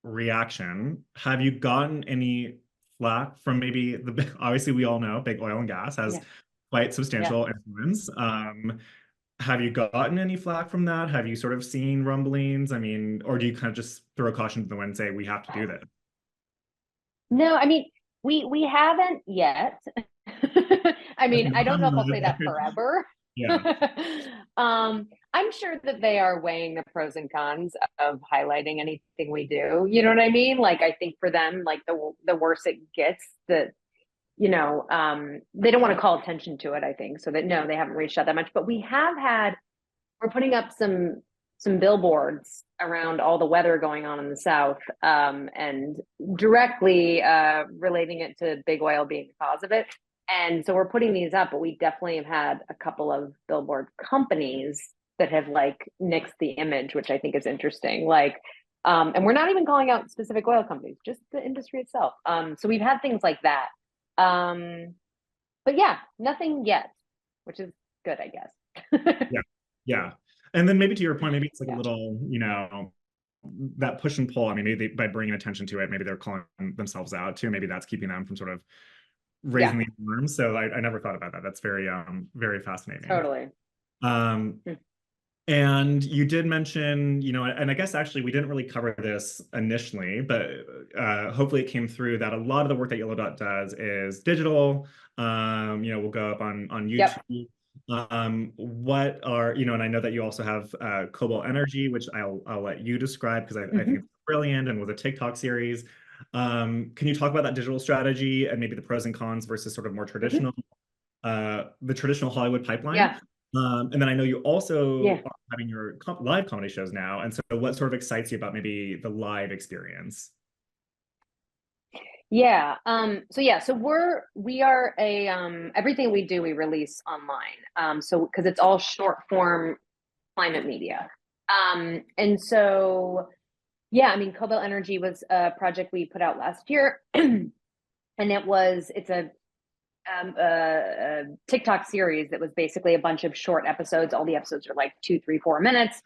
reaction, have you gotten any flack from maybe obviously we all know big oil and gas has quite substantial influence. Have you gotten any flack from that? Have you sort of seen rumblings? I mean, or do you kind of just throw caution to the wind and say we have to do this? No, I mean, we haven't yet. I mean, I don't know if I'll say that forever. I'm sure that they are weighing the pros and cons of highlighting anything we do. You know what I mean? I think for them, the worse it gets, that they don't want to call attention to it, I think. So that no, they haven't reached out that much. But we're putting up some billboards around all the weather going on in the South, and directly relating it to big oil being the cause of it. And so we're putting these up, but we definitely have had a couple of billboard companies that have nixed the image, which I think is interesting. And we're not even calling out specific oil companies, just the industry itself. So we've had things like that. But yeah, nothing yet, which is good, I guess. Yeah. And then maybe to your point, maybe it's a little, that push and pull. I mean, maybe by bringing attention to it, maybe they're calling themselves out too. Maybe that's keeping them from sort of raising the alarms. So I never thought about that. That's very, very fascinating. Totally. And you did mention, and I guess actually we didn't really cover this initially, but hopefully it came through that a lot of the work that Yellow does is digital. We'll go up on YouTube. What are, and I know that you also have Cobalt Energy, which I'll let you describe because I think it's brilliant and was a TikTok series. Can you talk about that digital strategy and maybe the pros and cons versus sort of more traditional, the traditional Hollywood pipeline? And then I know you also Yeah. are having your live comedy shows now. And so what sort of excites you about maybe the live experience? Yeah. So we are a everything we do we release online. So because it's all short form climate media. And so yeah, I mean, Cobalt Energy was a project we put out last year, and it's a TikTok series that was basically a bunch of short episodes. All the episodes are like 2, 3, 4 minutes,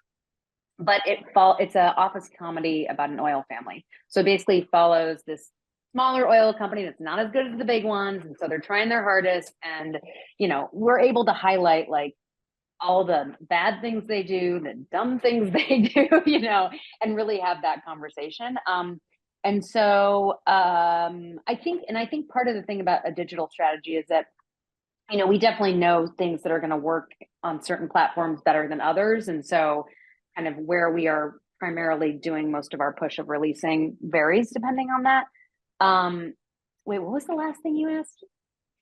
but it's a office comedy about an oil family. So it basically follows this smaller oil company that's not as good as the big ones, and so they're trying their hardest. And we're able to highlight like all the bad things they do, the dumb things they do, and really have that conversation. And so I think part of the thing about a digital strategy is that, we definitely know things that are going to work on certain platforms better than others. And so kind of where we are primarily doing most of our push of releasing varies depending on that. Wait, what was the last thing you asked?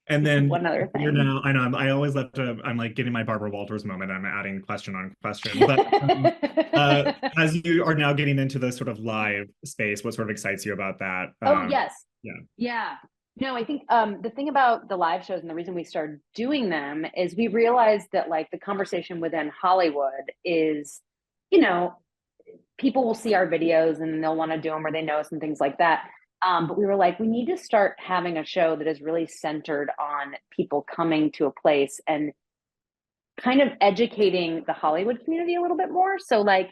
And then one other you're thing. now, I know I always love to, I'm like getting my Barbara Walters moment. I'm adding question on question. But as you are now getting into the sort of live space, what sort of excites you about that? Oh, yes. Yeah. Yeah. No, I think the thing about the live shows and the reason we started doing them is we realized that like the conversation within Hollywood is, people will see our videos and they'll want to do them or they know us and things like that. But we were like, we need to start having a show that is really centered on people coming to a place and kind of educating the Hollywood community a little bit more. So like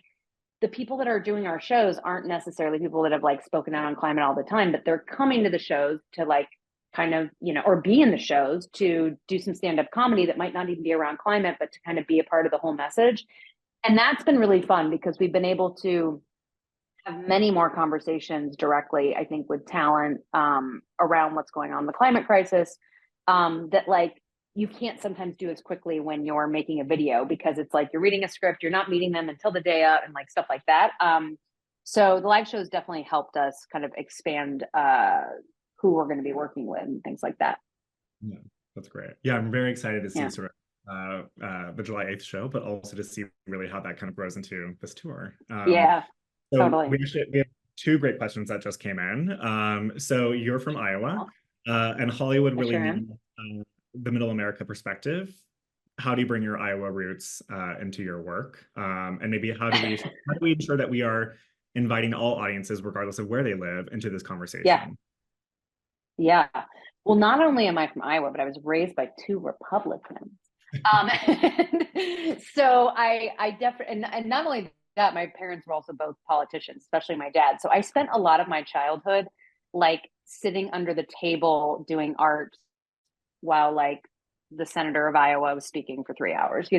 the people that are doing our shows aren't necessarily people that have like spoken out on climate all the time, but they're coming to the shows to like kind of, or be in the shows to do some stand-up comedy that might not even be around climate, but to kind of be a part of the whole message. And that's been really fun because we've been able to have many more conversations directly, I think, with talent around what's going on in the climate crisis that like you can't sometimes do as quickly when you're making a video because it's like you're reading a script, you're not meeting them until the day up and like stuff like that. So the live shows definitely helped us kind of expand who we're going to be working with and things like that. Yeah, that's great. Yeah, I'm very excited to see Yeah. sort of the July 8th show, but also to see really how that kind of grows into this tour. Yeah, So totally. we have 2 great questions that just came in. So you're from Iowa, and Hollywood really needs the Middle America perspective. How do you bring your Iowa roots into your work? And maybe how do we ensure that we are inviting all audiences, regardless of where they live, into this conversation? Yeah. Well, not only am I from Iowa, but I was raised by 2 Republicans. So I definitely, and not only that, my parents were also both politicians, especially my dad. So I spent a lot of my childhood like sitting under the table doing art while like the senator of Iowa was speaking for 3 hours,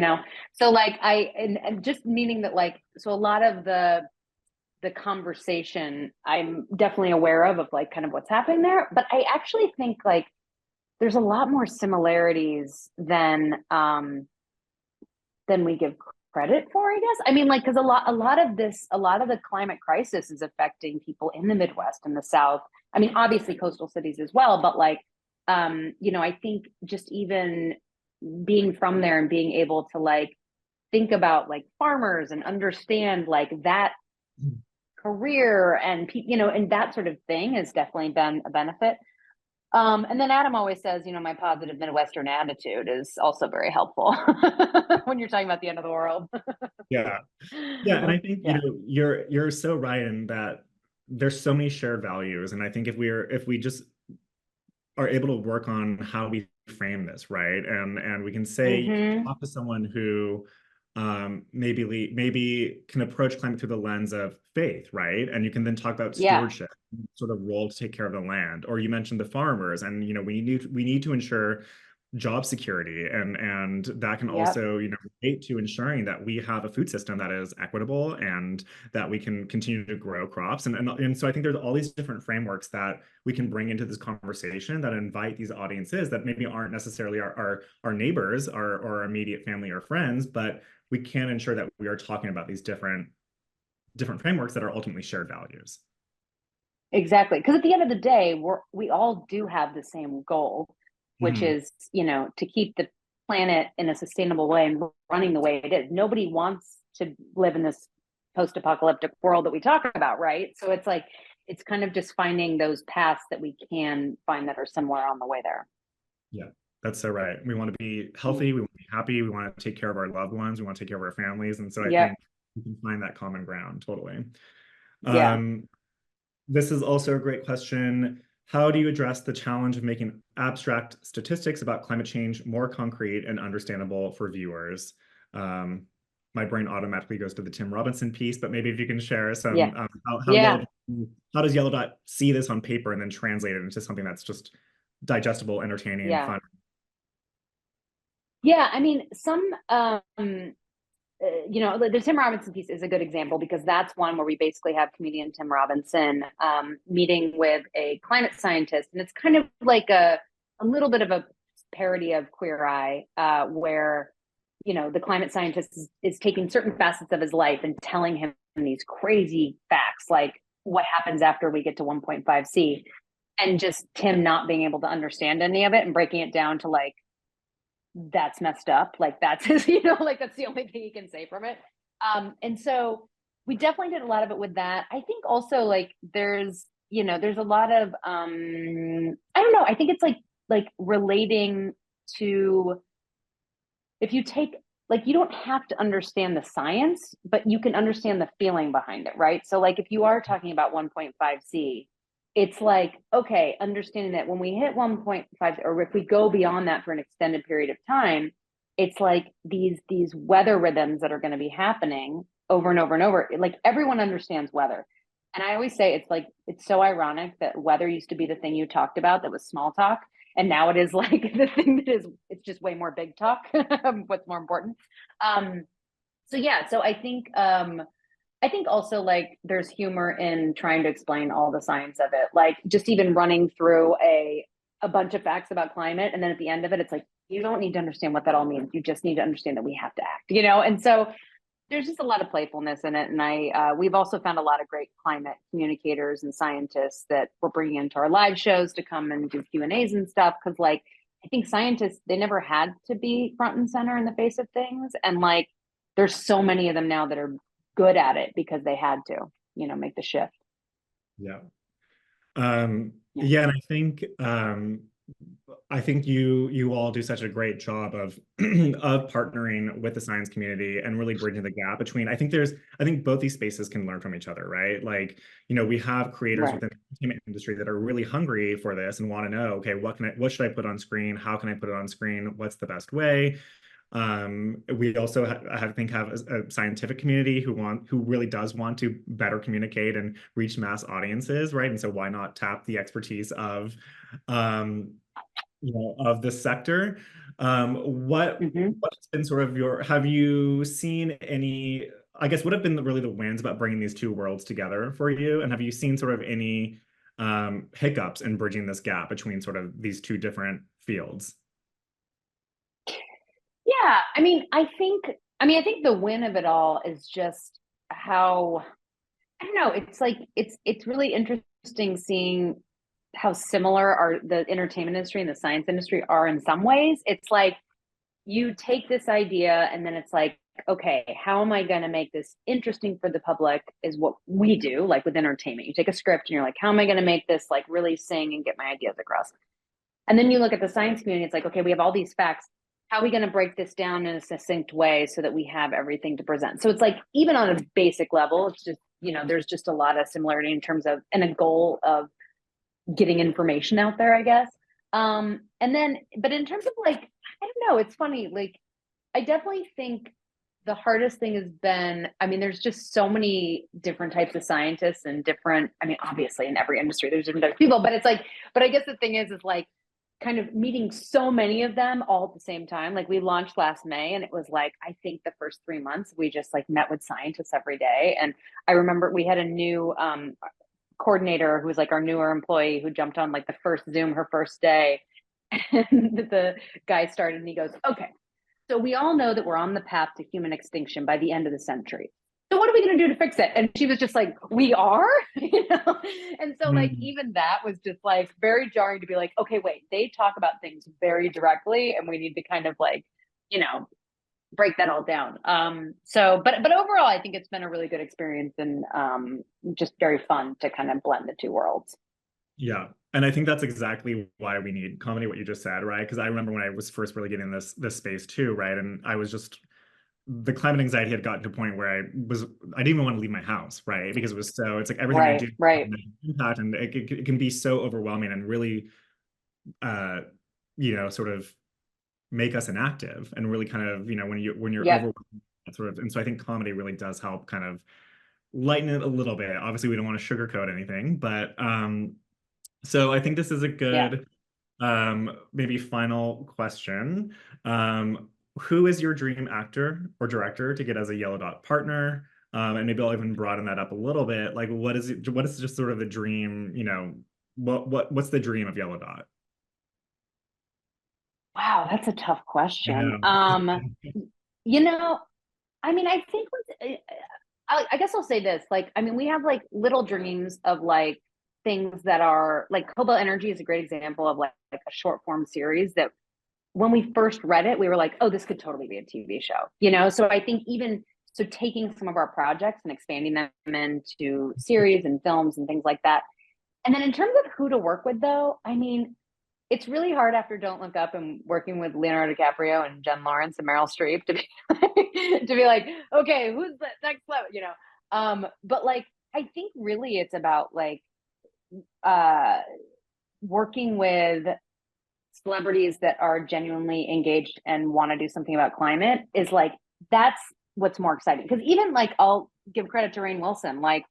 So like and just meaning that like, so a lot of the conversation I'm definitely aware of like kind of what's happening there. But I actually think like there's a lot more similarities than we give credit for, I guess. I mean, like, because a lot of the climate crisis is affecting people in the Midwest and the South. I mean, obviously coastal cities as well, but like, I think just even being from there and being able to like think about like farmers and understand like that career and and that sort of thing has definitely been a benefit. And then Adam always says, my positive Midwestern attitude is also very helpful when you're talking about the end of the world. Yeah. And I think, you're so right in that there's so many shared values. And I think if we just are able to work on how we frame this, right? And we can say, talk to someone who maybe can approach climate through the lens of faith, right? And you can then talk about stewardship, sort of role to take care of the land. Or you mentioned the farmers, and we need to ensure job security, and that can also relate to ensuring that we have a food system that is equitable and that we can continue to grow crops. And so I think there's all these different frameworks that we can bring into this conversation that invite these audiences that maybe aren't necessarily our neighbors or our immediate family or friends, but we can ensure that we are talking about these different frameworks that are ultimately shared values. Exactly. Because at the end of the day, we all do have the same goal, which is, to keep planet in a sustainable way and running the way it is. Nobody wants to live in this post-apocalyptic world that we talk about, right? So it's like, it's kind of just finding those paths that we can find that are somewhere on the way there. Yeah, that's so right. We want to be healthy, we want to be happy, we want to take care of our loved ones, we want to take care of our families. And so I Yep. think we can find that common ground, totally. Yeah. This is also a great question. How do you address the challenge of making abstract statistics about climate change more concrete and understandable for viewers? My brain automatically goes to the Tim Robinson piece, but maybe if you can share some, Yeah. how does Yellow Dot see this on paper and then translate it into something that's just digestible, entertaining, Yeah. fun? Yeah, I mean, you know, the Tim Robinson piece is a good example because that's one where we basically have comedian Tim Robinson meeting with a climate scientist, and it's kind of like a little bit of a parody of Queer Eye, where, you know, the climate scientist is taking certain facets of his life and telling him these crazy facts, like what happens after we get to 1.5C, and just Tim not being able to understand any of it and breaking it down to like, that's messed up. Like that's his, you know, like that's the only thing he can say from it. And so we definitely did a lot of it with that. I think also like there's, you know, there's a lot of, I don't know. I think it's like relating to, if you take, like, you don't have to understand the science, but you can understand the feeling behind it, right? So like if you are talking about 1.5C, it's like, okay, understanding that when we hit 1.5, or if we go beyond that for an extended period of time, it's like these weather rhythms that are going to be happening over and over and over. Like everyone understands weather. And I always say, it's like, it's so ironic that weather used to be the thing you talked about that was small talk. And now it is like the thing that is, it's just way more big talk. What's more important. So yeah, so I think also like there's humor in trying to explain all the science of it, like just even running through a bunch of facts about climate, and then at the end of it, it's like, you don't need to understand what that all means. You just need to understand that we have to act, you know? And so there's just a lot of playfulness in it. And we've also found a lot of great climate communicators and scientists that we're bringing into our live shows to come and do Q&As and stuff. Cause like, I think scientists, they never had to be front and center in the face of things. And like, there's so many of them now that are good at it because they had to, you know, make the shift. Yeah. And I think you all do such a great job of of partnering with the science community and really bridging the gap between. I think both these spaces can learn from each other, right? Like, you know, we have creators Right. within the entertainment industry that are really hungry for this and want to know, okay, what should I put on screen? How can I put it on screen? What's the best way? We also I think have a scientific community who really does want to better communicate and reach mass audiences, right? And so why not tap the expertise of you know, of this sector? What's been sort of have you seen any, I guess, what have been really the wins about bringing these two worlds together for you? And have you seen sort of any hiccups in bridging this gap between sort of these two different fields? Yeah, I think the win of it all is just how, I don't know, it's like it's really interesting seeing how similar the entertainment industry and the science industry are in some ways. It's like you take this idea and then it's like, okay, how am I going to make this interesting for the public is what we do, like with entertainment. You take a script and you're like, how am I going to make this like really sing and get my ideas across? And then you look at the science community, it's like, okay, we have all these facts. How are we going to break this down in a succinct way so that we have everything to present? So it's like, even on a basic level, it's just, you know, there's just a lot of similarity in terms of, and a goal of getting information out there, I guess. And then, but in terms of like, I don't know, it's funny. Like, I definitely think the hardest thing has been, there's just so many different types of scientists and different, obviously in every industry, there's different types of people, but it's like, but I guess the thing is like, kind of meeting so many of them all at the same time. Like we launched last May and it was like, I think the first 3 months we just like met with scientists every day. And I remember we had a new coordinator who was like our newer employee who jumped on like the first Zoom her first day. And the guy started and he goes, okay, so we all know that we're on the path to human extinction by the end of the century. So what are we going to do to fix it? And she was just like, we are, you know? And so like, even that was just like very jarring to be like, okay, wait, they talk about things very directly and we need to kind of like break that all down. But overall, I think it's been a really good experience and just very fun to kind of blend the two worlds. Yeah. And I think that's exactly why we need comedy, what you just said, right? Because I remember when I was first really getting this space too, right? And I was just the climate anxiety had gotten to a point where I didn't even want to leave my house, right? Because it's like everything I do Right. impact, and it can be so overwhelming and really sort of make us inactive and really kind of, when you're overwhelmed, sort of. And so I think comedy really does help kind of lighten it a little bit. Obviously, we don't want to sugarcoat anything, but so I think this is a good maybe final question. Who is your dream actor or director to get as a Yellow Dot partner? And maybe I'll even broaden that up a little bit. Like, what is just sort of the dream, what's the dream of Yellow Dot? Wow, that's a tough question. I mean, I think I guess I'll say this, like, I mean, we have like little dreams of like things that are like Cobalt Energy is a great example of like a short form series that when we first read it, we were like, oh, this could totally be a TV show, So I think taking some of our projects and expanding them into series and films and things like that. And then in terms of who to work with though, I mean, it's really hard after Don't Look Up and working with Leonardo DiCaprio and Jen Lawrence and Meryl Streep to be like, okay, who's the next level, but like, I think really it's about like, working with celebrities that are genuinely engaged and want to do something about climate is like, that's what's more exciting. Because even like, I'll give credit to Rainn Wilson, like,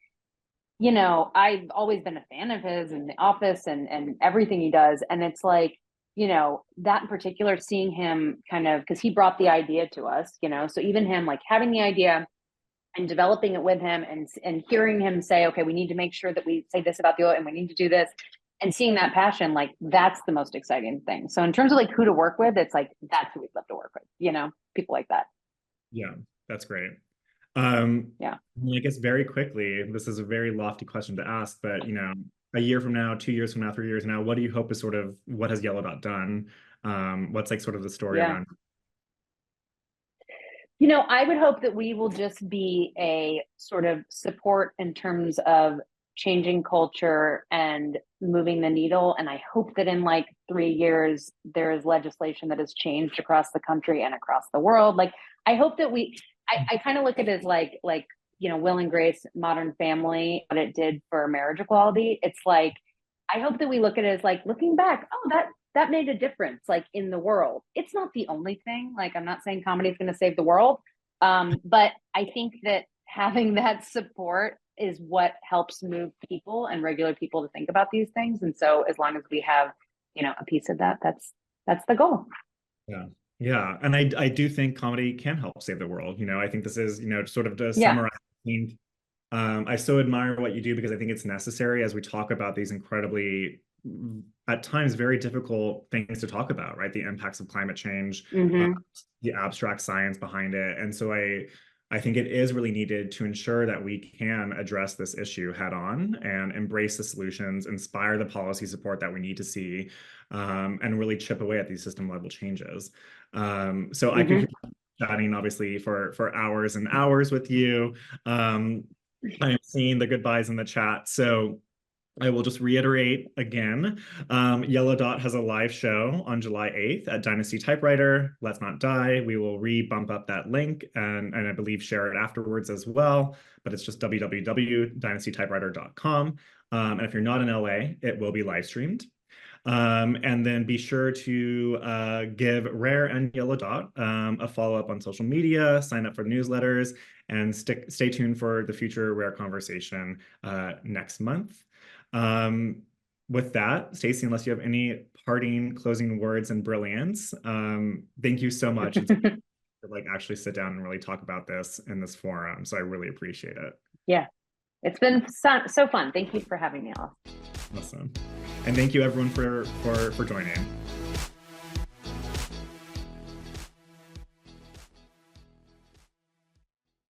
I've always been a fan of his and The Office and everything he does. And it's like, that in particular, seeing him kind of, because he brought the idea to us, so even him like having the idea and developing it with him and hearing him say, okay, we need to make sure that we say this about the oil and we need to do this, and seeing that passion, like that's the most exciting thing. So in terms of like who to work with, it's like, that's who we'd love to work with, people like that. Yeah, that's great. Yeah. I guess very quickly, this is a very lofty question to ask, but a year from now, 2 years from now, 3 years from now, what do you hope is sort of what has Yellow Dot done? What's like sort of the story around? I would hope that we will just be a sort of support in terms of changing culture and moving the needle. And I hope that in like 3 years, there is legislation that has changed across the country and across the world. Like, I hope that I kind of look at it as like, Will and Grace, Modern Family, what it did for marriage equality. It's like, I hope that we look at it as like looking back, oh, that made a difference, like in the world. It's not the only thing. Like, I'm not saying comedy is going to save the world. But I think that having that support is what helps move people and regular people to think about these things. And so as long as we have, a piece of that, that's the goal. Yeah. Yeah. And I do think comedy can help save the world. I think this is, sort of to summarize, I so admire what you do because I think it's necessary as we talk about these incredibly, at times, very difficult things to talk about, right? The impacts of climate change, the abstract science behind it. And so I think it is really needed to ensure that we can address this issue head on and embrace the solutions, inspire the policy support that we need to see, and really chip away at these system level changes. So I could keep chatting obviously for hours and hours with you. I am seeing the goodbyes in the chat. So I will just reiterate again, Yellow Dot has a live show on July 8th at Dynasty Typewriter, Let's Not Die. We will bump up that link and I believe share it afterwards as well, but it's just www.dynastytypewriter.com. And if you're not in LA, it will be live streamed. And then be sure to give Rare and Yellow Dot a follow-up on social media, sign up for newsletters, and stay tuned for the future Rare conversation next month. With that, Staci, unless you have any parting closing words and brilliance, thank you so much. It's to like actually sit down and really talk about this in this forum. So I really appreciate it. Yeah, it's been so fun. Thank you for having me on. Awesome. And thank you everyone for joining.